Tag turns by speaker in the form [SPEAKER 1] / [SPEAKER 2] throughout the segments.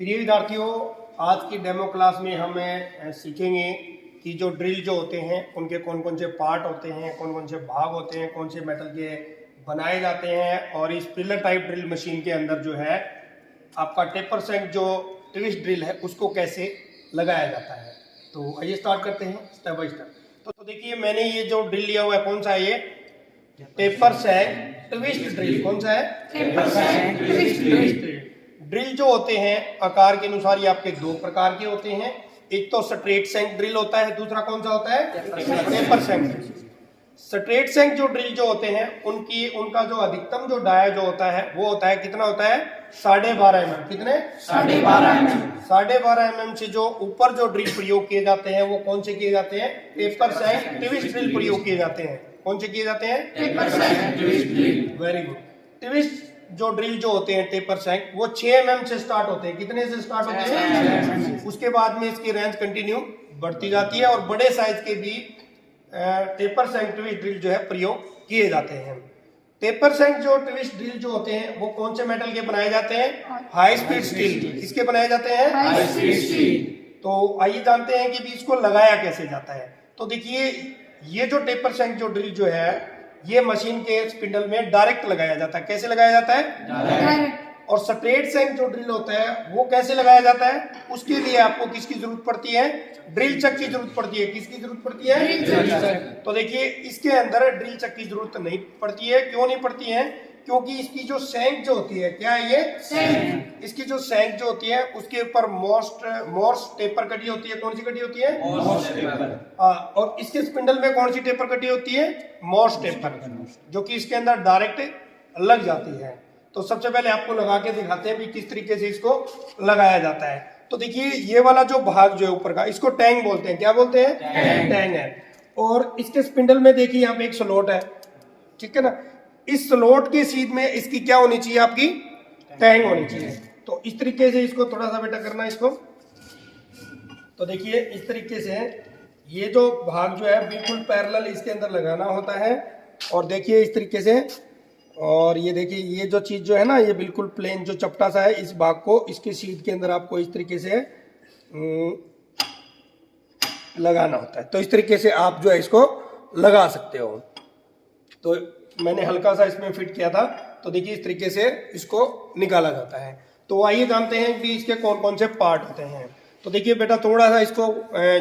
[SPEAKER 1] प्रिय विद्यार्थियों, आज की डेमो क्लास में हमें सीखेंगे कि जो ड्रिल जो होते हैं उनके कौन कौन से पार्ट होते हैं, कौन कौन से भाग होते हैं, कौन से मेटल के बनाए जाते हैं और इस पिलर टाइप ड्रिल मशीन के अंदर जो है आपका टेपर सेंक जो ट्विस्ट ड्रिल है उसको कैसे लगाया जाता है। तो आइए स्टार्ट करते हैं स्टेप बाय स्टेप। तो देखिए मैंने ये जो ड्रिल लिया हुआ है, कौन सा है ये? टेपर सेंक ट्विस्ट ड्रिल। कौन सा है? टेपर सेंक ट्विस्ट ड्रिल। ड्रिल जो होते हैं आकार के अनुसार ये आपके दो प्रकार के होते हैं। एक तो स्ट्रेट सेंक ड्रिल होता है, दूसरा कौन सा होता है? टेपर सेंक ड्रिल। स्ट्रेट सेंक जो ड्रिल जो होते हैं उनका जो अधिकतम जो डाया जो होता है वो होता है, कितना होता है? 12.5 mm। कितने? 12.5 mm। 12.5 mm से जो ऊपर जो ड्रिल प्रयोग किए जाते हैं वो कौन से किए जाते हैं? टेपर सेंक ट्विस्ट ड्रिल प्रयोग किए जाते हैं। कौन से किए जाते हैं? टेपर सेंक twist drill. Very good. Twist जो ड्रिल जो होते हैं टेपर सेंक वो 6 mm से स्टार्ट होते हैं। कितने से स्टार्ट होते हैं? उसके बाद में इसकी रेंज कंटिन्यू बढ़ती जाती है और बड़े साइज के भी टेपर सेंक ट्विस्ट ड्रिल जो है प्रयोग किए जाते हैं। टेपर सेंक जो ट्विस्ट ड्रिल जो होते हैं वो कौन से मेटल के बनाए जाते हैं? High speed steel. किसके बनाए जाते हैं? High speed steel. तो आइए जानते हैं कि भी इसको लगाया कैसे जाता है। तो देखिए ये जो टेपर सेंक जो ड्रिल जो है ये मशीन के स्पिंडल में डायरेक्ट लगाया जाता है। कैसे लगाया जाता है? डायरेक्ट। और स्ट्रेट सेंक जो ड्रिल होता है वो कैसे लगाया जाता है? उसके लिए आपको किसकी जरूरत पड़ती है? ड्रिल चक की जरूरत पड़ती है। किसकी जरूरत पड़ती है? Drill chuck. तो देखिए इसके अंदर ड्रिल चक की जरूरत नहीं पड़ती है। क्यों नहीं पड़ती है? क्योंकि इसकी जो सेंक जो होती है, क्या है ये? सेंक। इसकी जो सेंक जो होती है उसके ऊपर मोर्स टेपर कटी होती है। कौन सी कटी होती है? Morse taper. और इसके स्पिंडल में कौन सी टेपर कटी होती है? मोर्स टेपर, जो कि इसके अंदर डायरेक्ट लग जाती है। तो सबसे पहले आपको लगा के दिखाते हैं भी किस तरीके से इसको लगाया जाता है। तो देखिए ये वाला जो भाग जो है ऊपर का, इसको टैंग बोलते हैं। क्या बोलते हैं? टैंग है। और इसके स्पिंडल में देखिए यहाँ पे एक स्लॉट है, ठीक है ना। इस स्लॉट के सीध में इसकी क्या होनी चाहिए? आपकी टैंग होनी चाहिए। तो इस तरीके से इसको थोड़ा सा बेटा करना इसको। तो देखिए इस तरीके से ये जो भाग जो है बिल्कुल पैरेलल इसके अंदर लगाना होता है। और देखिए इस तरीके से, और ये देखिए ये जो चीज जो है ना ये बिल्कुल प्लेन जो चपटा सा है, इस भाग को इसके सीध के अंदर आपको इस तरीके से लगाना होता है। तो इस तरीके से आप जो है इसको लगा सकते हो। तो मैंने हल्का सा इसमें फिट किया था। तो देखिए इस तरीके से इसको निकाला जाता है। तो आइए जानते हैं कि इसके कौन कौन से पार्ट होते हैं। तो देखिए बेटा थोड़ा सा इसको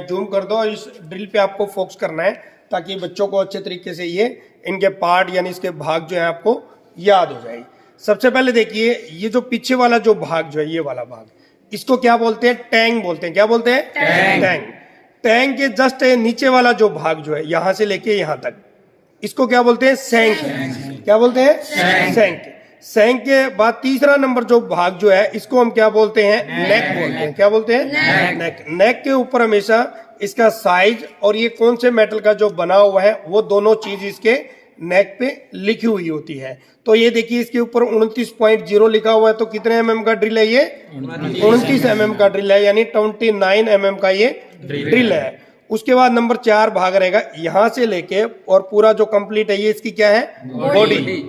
[SPEAKER 1] जूम कर दो। इस ड्रिल पे आपको फोकस करना है ताकि बच्चों को अच्छे तरीके से ये इनके पार्ट यानी इसके भाग जो है आपको याद हो जाए। सबसे पहले देखिए ये जो पीछे वाला जो भाग जो है, ये वाला भाग, इसको क्या बोलते हैं? टैंग बोलते हैं। क्या बोलते हैं? टैंग। टैंग के जस्ट नीचे वाला जो भाग जो है यहां से लेके यहां तक, इसको क्या बोलते हैं? सेंक। क्या बोलते हैं? सेंक। सेंक के बाद तीसरा नंबर जो भाग जो है इसको हम क्या बोलते हैं? नेक बोलते हैं। क्या बोलते हैं? नेक। नेक के ऊपर हमेशा इसका साइज और ये कौन से मेटल का जो बना हुआ है वो दोनों चीज इसके नेक पे लिखी हुई होती है। तो ये देखिए इसके ऊपर 29.0 लिखा हुआ है। तो कितने mm का ड्रिल है ये? 29 mm का ड्रिल है, यानी 29 mm का ये ड्रिल है। उसके बाद नंबर 4 भाग रहेगा यहां से लेके और पूरा जो कंप्लीट है ये इसकी क्या है? बॉडी।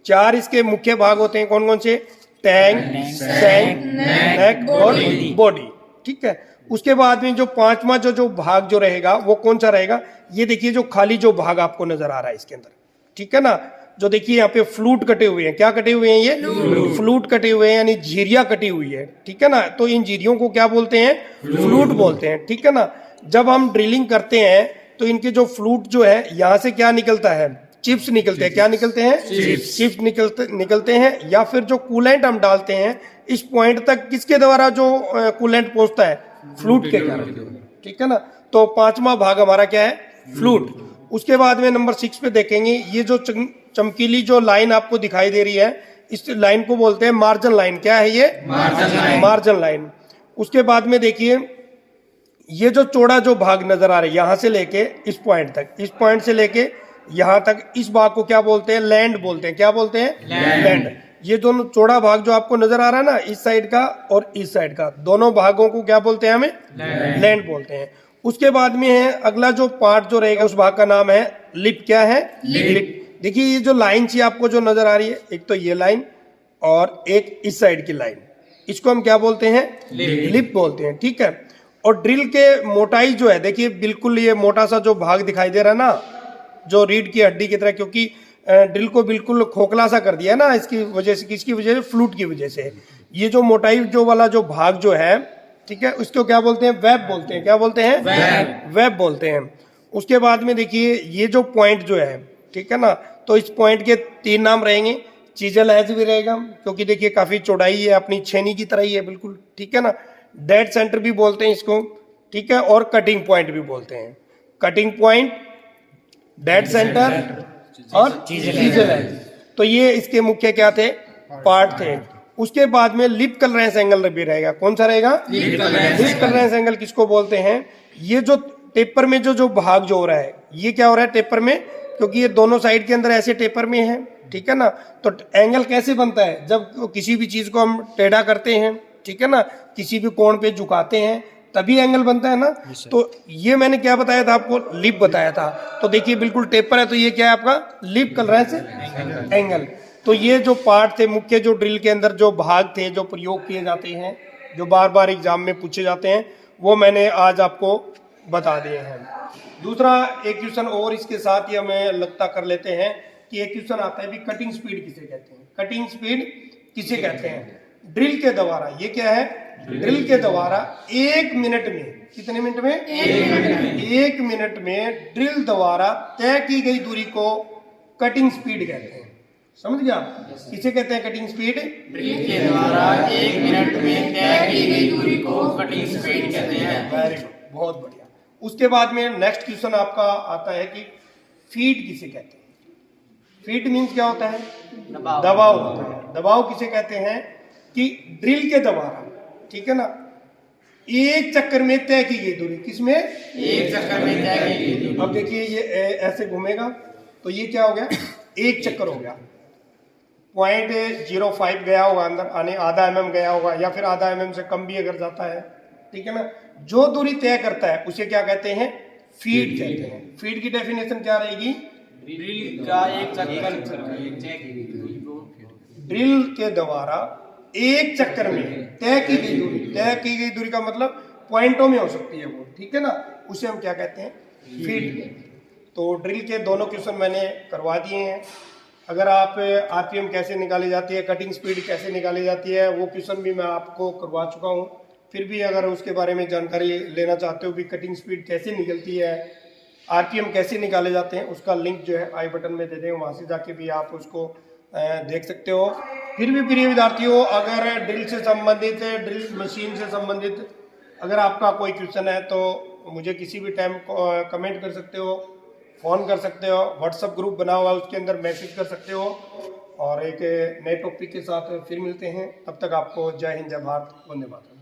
[SPEAKER 1] 4 इसके मुख्य भाग होते हैं। कौन कौन से? टैंक, सेंक, नेक और बॉडी। ठीक है। उसके बाद में जो 5वां जो भाग जो रहेगा वो कौन सा रहेगा? ये देखिए जो खाली जो भाग आपको नजर आ रहा है इसके अंदर, ठीक है ना। जो देखिए यहाँ पे फ्लूट कटे हुए हैं। क्या कटे हुए हैं? ये फ्लूट कटे हुए हैं, यानी झिरिया कटी हुई है, ठीक है ना। तो इन झिरियों को क्या बोलते हैं? फ्लूट बोलते हैं, ठीक है ना। जब हम ड्रिलिंग करते हैं तो इनके जो फ्लूट जो है यहाँ से क्या निकलता है? चिप्स निकलते हैं। क्या निकलते हैं? चिप्स निकलते हैं। या फिर जो कूलेंट हम डालते हैं इस पॉइंट तक किसके द्वारा जो कूलेंट पहुंचता है? फ्लूट के कारण, ठीक है ना। तो 5वां भाग हमारा क्या है? फ्लूट। उसके बाद में नंबर 6 पे देखेंगे ये जो चमकीली जो लाइन आपको दिखाई दे रही है इस लाइन को बोलते हैं मार्जिन लाइन। क्या है ये? Margin line. उसके बाद में देखिए ये जो चौड़ा जो भाग नजर आ रहा है यहां से लेके इस पॉइंट तक, इस पॉइंट से लेके यहां तक, इस भाग को क्या बोलते हैं? लैंड बोलते हैं। क्या बोलते हैं? लैंड। ये दोनों चौड़ा भाग जो आपको नजर आ रहा है ना, इस साइड का और इस साइड का, दोनों भागों को क्या बोलते हैं? हमें लैंड बोलते हैं। उसके बाद में है अगला जो पार्ट जो रहेगा उस भाग का नाम है लिप। क्या है? लिप। देखिए ये जो लाइन चाहिए आपको जो नजर आ रही है, एक तो ये लाइन और एक इस साइड की लाइन, इसको हम क्या बोलते हैं? लिप बोलते हैं, ठीक है। और ड्रिल के मोटाई जो है, देखिए बिल्कुल ये मोटा सा जो भाग दिखाई दे रहा है ना, जो रीढ़ की हड्डी की तरह, क्योंकि ड्रिल को बिल्कुल खोखला सा कर दिया ना, इसकी वजह से, किसकी वजह से? फ्लूट की वजह से। ये जो मोटाई जो वाला जो भाग जो है, ठीक है, उसको क्या बोलते हैं? वेब बोलते हैं। क्या बोलते हैं? वेब बोलते हैं। उसके बाद में देखिए ये जो पॉइंट जो है, ठीक है ना, तो इस पॉइंट के 3 नाम रहेंगे। चीजल एज भी रहेगा, क्योंकि देखिए काफी चौड़ाई है, अपनी छेनी की तरह ही है बिल्कुल, ठीक है ना। डेड सेंटर भी बोलते हैं इसको, ठीक है, और कटिंग पॉइंट भी बोलते हैं। कटिंग पॉइंट, डेड सेंटर और चीजल एज। तो ये इसके मुख्य क्या थे? पार्ट थे। उसके बाद में लिप कलरेंस एंगल भी रहेगा। कौन सा रहेगा? लिप कलरेंस एंगल किसको बोलते हैं? ये जो टेपर में जो भाग जो हो रहा है, ये क्या हो रहा है टेपर में? क्योंकि ये दोनों साइड के अंदर ऐसे टेपर में है, ठीक है ना। तो एंगल कैसे बनता है? जब किसी भी चीज को हम टेढ़ा करते हैं, ठीक है ना, किसी भी कोण पे झुकाते हैं, तभी एंगल बनता है ना। तो ये मैंने क्या बताया था आपको? लिप बताया था। तो देखिए बिल्कुल टेपर है, तो ये क्या है आपका? Lip clearance angle. तो ये जो पार्ट थे मुख्य, जो ड्रिल के अंदर जो भाग थे, जो प्रयोग किए जाते हैं, जो बार बार एग्जाम में पूछे जाते हैं, वो मैंने आज आपको बता दिए हैं। दूसरा एक क्वेश्चन और इसके साथ ही हमें लगता कर लेते हैं कि एक क्वेश्चन आता है भी, कटिंग स्पीड किसे कहते हैं? कटिंग स्पीड किसे कहते हैं? ड्रिल के द्वारा, ये क्या है? ड्रिल के द्वारा 1 मिनट में, कितने मिनट में? 1 मिनट में ड्रिल द्वारा तय की गई दूरी को कटिंग स्पीड कहते हैं। समझ गया? किसे कहते हैं कटिंग स्पीड?
[SPEAKER 2] ड्रिल के द्वारा 1 मिनट में तय की गई दूरी को कटिंग स्पीड कहते हैं।
[SPEAKER 1] वेरी गुड, बहुत बढ़िया। उसके बाद में नेक्स्ट क्वेश्चन आपका आता है कि फीड किसे कहते हैं? फीड मीन्स क्या होता है? दबाव होता है। दबाव किसे कहते हैं? कि ड्रिल के द्वारा, ठीक है ना, एक चक्कर में तय की गई दूरी, किसमें?
[SPEAKER 2] एक चक्कर में तय की गई दूरी।
[SPEAKER 1] अब देखिए ये ऐसे घूमेगा, तो ये क्या हो गया? एक चक्कर हो गया। 0.05 गया होगा अंदर, आने आधा mm गया होगा, या फिर आधा mm से कम भी अगर जाता है, ठीक है ना। जो दूरी तय करता है उसे क्या कहते हैं? फीड कहते हैं। फीड की डेफिनेशन क्या रहेगी?
[SPEAKER 2] ड्रिल का एक चक्कर
[SPEAKER 1] ड्रिल के द्वारा एक चक्कर में तय की गई दूरी। तय की गई दूरी का मतलब पॉइंटों में हो सकती है वो, ठीक है ना, उसे हम क्या कहते हैं? फीड। तो ड्रिल के दोनों क्वेश्चन मैंने करवा दिए हैं। अगर आप आरपीएम कैसे निकाली जाती है, कटिंग स्पीड कैसे निकाली जाती है, वो क्वेश्चन भी मैं आपको करवा चुका हूँ। फिर भी अगर उसके बारे में जानकारी लेना चाहते हो भी कटिंग स्पीड कैसे निकलती है, आरपीएम कैसे निकाले जाते हैं, उसका लिंक जो है आई बटन में दे दें, वहाँ से जाके भी आप उसको देख सकते हो। फिर भी प्रिय विद्यार्थियों, अगर ड्रिल से संबंधित, ड्रिल मशीन से संबंधित अगर आपका कोई क्वेश्चन है तो मुझे किसी भी टाइम कमेंट कर सकते हो, फ़ोन कर सकते हो, व्हाट्सएप ग्रुप बना हुआ है उसके अंदर मैसेज कर सकते हो। और एक नए टॉपिक के साथ फिर मिलते हैं। तब तक आपको जय हिंद, जय भारत, वंदे मातरम।